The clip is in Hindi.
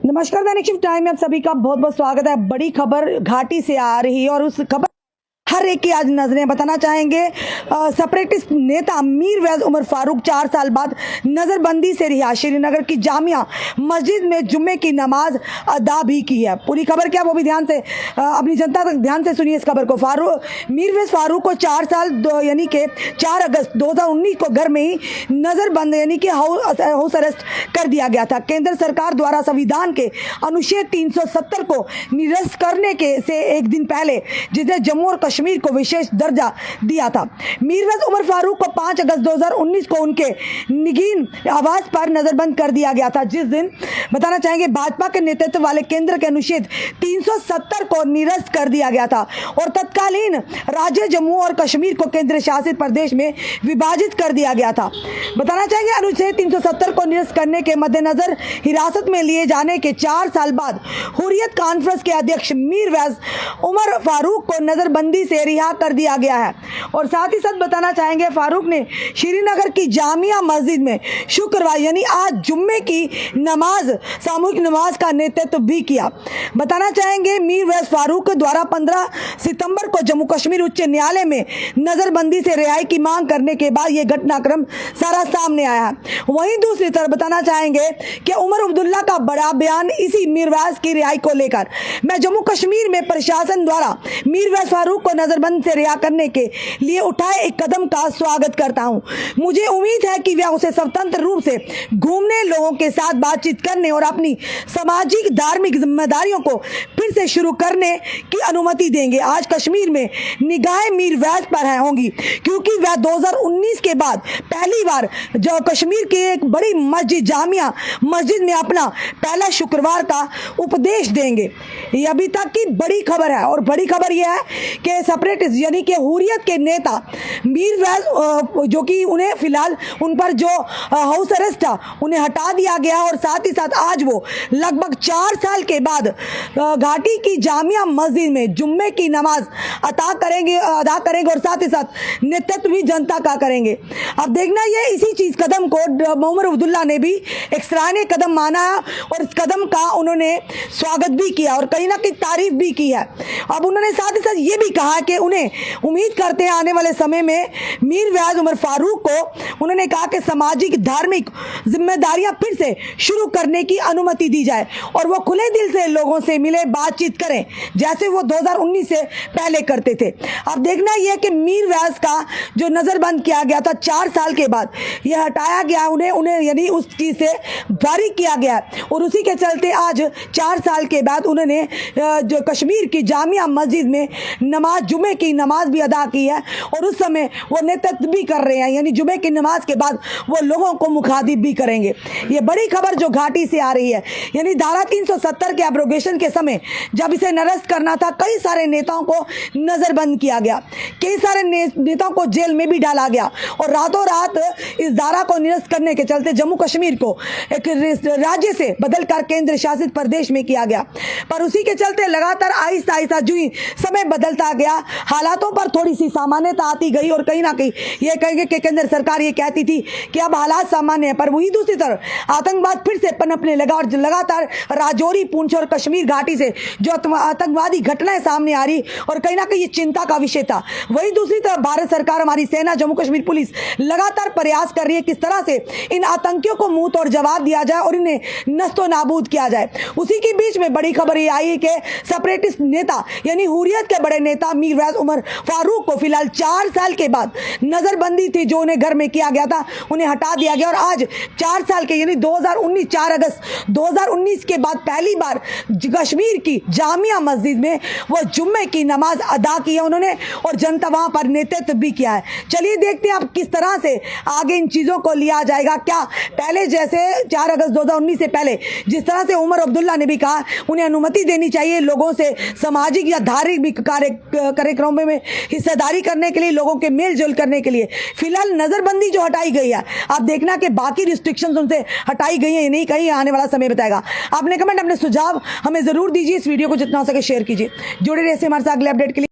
नमस्कार, दैनिक शिफ्ट टाइम में आप सभी का बहुत बहुत स्वागत है। बड़ी खबर घाटी से आ रही है और उस खबर हर एक की आज नजरें बताना चाहेंगे। सेपरेटिस्ट नेता मीर वैज उमर फारूक 4 साल बाद नजरबंदी से रिहा। श्रीनगर की जामिया मस्जिद में जुम्मे की नमाज अदा भी की है। पूरी खबर क्या वो भी ध्यान से अपनी जनता तक ध्यान से सुनिए इस खबर को। मीर वैज फारूक को 4 साल यानी कि 4 अगस्त 2019 को घर में ही नजरबंद यानी कि हाउस अरेस्ट कर दिया गया था। केंद्र सरकार द्वारा संविधान के अनुच्छेद 370 को निरस्त करने के से एक दिन पहले जिसे जम्मू और कश्मीर को विशेष दर्जा दिया था। मीर वैज उमर फारूक को 5 अगस्त 2019 को उनके निगीन आवास पर नजरबंद कर दिया गया था, जिस दिन बताना चाहेंगे भाजपा के नेतृत्व वाले केंद्र के अनुच्छेद 370 को निरस्त कर दिया गया था और तत्कालीन राज्य जम्मू और कश्मीर को केंद्र शासित प्रदेश में विभाजित कर दिया गया था। बताना चाहेंगे अनुच्छेद 370 को निरस्त करने के मद्देनजर हिरासत में लिए जाने के 4 साल बाद हुर्रियत कॉन्फ्रेंस के अध्यक्ष मीर वैज उमर फारूक को नजरबंदी से रिहा कर दिया गया है। और साथ ही साथ बताना चाहेंगे फारूक ने श्रीनगर की जामिया मस्जिद में शुक्रवार यानी आज जुम्मे की नमाज सामूहिक नमाज का नेतृत्व भी किया। बताना चाहेंगे मीर वैज फारूक द्वारा 15 सितंबर को जम्मू कश्मीर उच्च न्यायालय में नजरबंदी से रिहाई की मांग करने के बाद यह घटनाक्रम सारा सामने आया है। वहीं दूसरी तरफ बताना चाहेंगे कि उमर अब्दुल्ला का बड़ा बयान इसी मीर वैज की रिहाई को लेकर। मैं जम्मू कश्मीर में प्रशासन द्वारा मीर वैज फारूक को नजरबंद से रिहा करने के लिए उठाए एक कदम का स्वागत करता हूं। मुझे उम्मीद है कि वह उसे स्वतंत्र रूप से घूमने, लोगों के साथ बातचीत करने और अपनी सामाजिक धार्मिक जिम्मेदारियों को फिर से शुरू करने की अनुमति देंगे। आज कश्मीर में निगाहें मीर वैज पर होंगी क्योंकि वह 2019 के बाद पहली बार जो कश्मीर की एक बड़ी मस्जिद जामिया मस्जिद में अपना पहला शुक्रवार का उपदेश देंगे। ये अभी तक की बड़ी खबर है और बड़ी खबर यह है कि सेपरेटिस्ट यानी कि हुर्रियत के नेता मीर वैज जो कि उन्हें फिलहाल उन पर जो हाउस अरेस्ट था उन्हें हटा दिया गया और साथ ही साथ आज वो लगभग 4 साल के बाद घाटी की जामिया मस्जिद में जुम्मे की नमाज अदा करेंगे और साथ ही साथ नेतृत्व भी जनता का करेंगे। अब देखना ये इसी चीज कदम को उमर अब्दुल्ला ने भी एक सराहनीय कदम माना और इस कदम का उन्होंने स्वागत भी किया और कहीं ना कहीं तारीफ भी की है। अब उन्होंने साथ ही साथ ये भी कहा कि उन्हें उम्मीद करते हैं आने वाले समय में मीर वैज उमर फारूक को उन्होंने कहा कि सामाजिक धार्मिक जिम्मेदारियां फिर से शुरू करने की अनुमति दी जाए और वो खुले दिल से लोगों से मिले, बातचीत करें जैसे वो 2019 से पहले करते थे। अब देखना यह कि मीर वैज का जो नजरबंद किया गया था 4 साल के बाद यह हटाया गया, उन्हें यानी उस चीज से बारी किया गया और उसी के चलते आज 4 साल के बाद उन्होंने जो कश्मीर की जामिया मस्जिद में नमाज जुमे की नमाज भी अदा की है और उस समय वो नेतृत्व भी कर रहे हैं, यानी जुमे की नमाज के बाद वो लोगों को मुखातिब भी करेंगे। ये बड़ी खबर जो घाटी से आ रही है, यानी धारा 370 के एब्रोगेशन के समय जब इसे निरस्त करना था कई सारे नेताओं को नजरबंद किया गया, कई सारे नेताओं को जेल में भी डाला गया और रातों रात इस धारा को निरस्त करने के चलते जम्मू कश्मीर को एक राज्य से बदलकर केंद्र शासित प्रदेश में किया गया। पर उसी के चलते लगातार आहिस्ता आहिस्ता जो समय बदलता गया, हालातों पर थोड़ी सी सामान्यता आती गई और कहीं ना कहीं ये कहेंगे कि केंद्र सरकार ये कहती थी कि अब हालात सामान्य है, पर वही दूसरी तरफ आतंकवाद फिर से पनपने लगा और लगातार राजौरी, पुंछ और कश्मीर घाटी से जो आतंकवादी घटनाएं सामने आ रही और कहीं ना कहीं ये चिंता का विषय था। वही दूसरी तरफ भारत सरकार, हमारी सेना, जम्मू कश्मीर पुलिस लगातार प्रयास कर रही है किस तरह से इन आतंकियों को मुंह तोड़ जवाब दिया जाए और इन्हें नस्तो नाबूद किया जाए। उसी के बीच में बड़ी खबर ये आई कि सेपरेटिस्ट नेता यानी हुर्रियत के बड़े नेता मीर वैज उमर फारूक को फिलहाल 4 साल के बाद नजरबंदी थी जो उन्हें घर में किया गया था उन्हें हटा दिया गया और आज 4 साल के यानी 2019 4 अगस्त 2019 के बाद पहली बार कश्मीर की जामिया मस्जिद में वो जुम्मे की नमाज अदा की है उन्होंने और जनता वहां पर नेतृत्व भी किया है। चलिए देखते हैं आप किस तरह से आगे इन चीजों को लिया जाएगा। क्या पहले जैसे 4 अगस्त 2019 से पहले जिस तरह से उमर अब्दुल्ला ने भी कहा उन्हें अनुमति देनी चाहिए लोगों से सामाजिक या धार्मिक कार्यक्रमों में हिस्सेदारी करने के लिए, लोगों के मेल जोल करने के लिए, फिलहाल नजरबंदी जो हटाई गई है आप देखना कि बाकी रिस्ट्रिक्शंस उनसे हटाई गई है, नहीं कहीं आने वाला समय बताएगा। आपने कमेंट अपने सुझाव हमें जरूर दीजिए, इस वीडियो को जितना हो सके शेयर कीजिए। जुड़े रहिए हमारे साथ अगले अपडेट के लिए।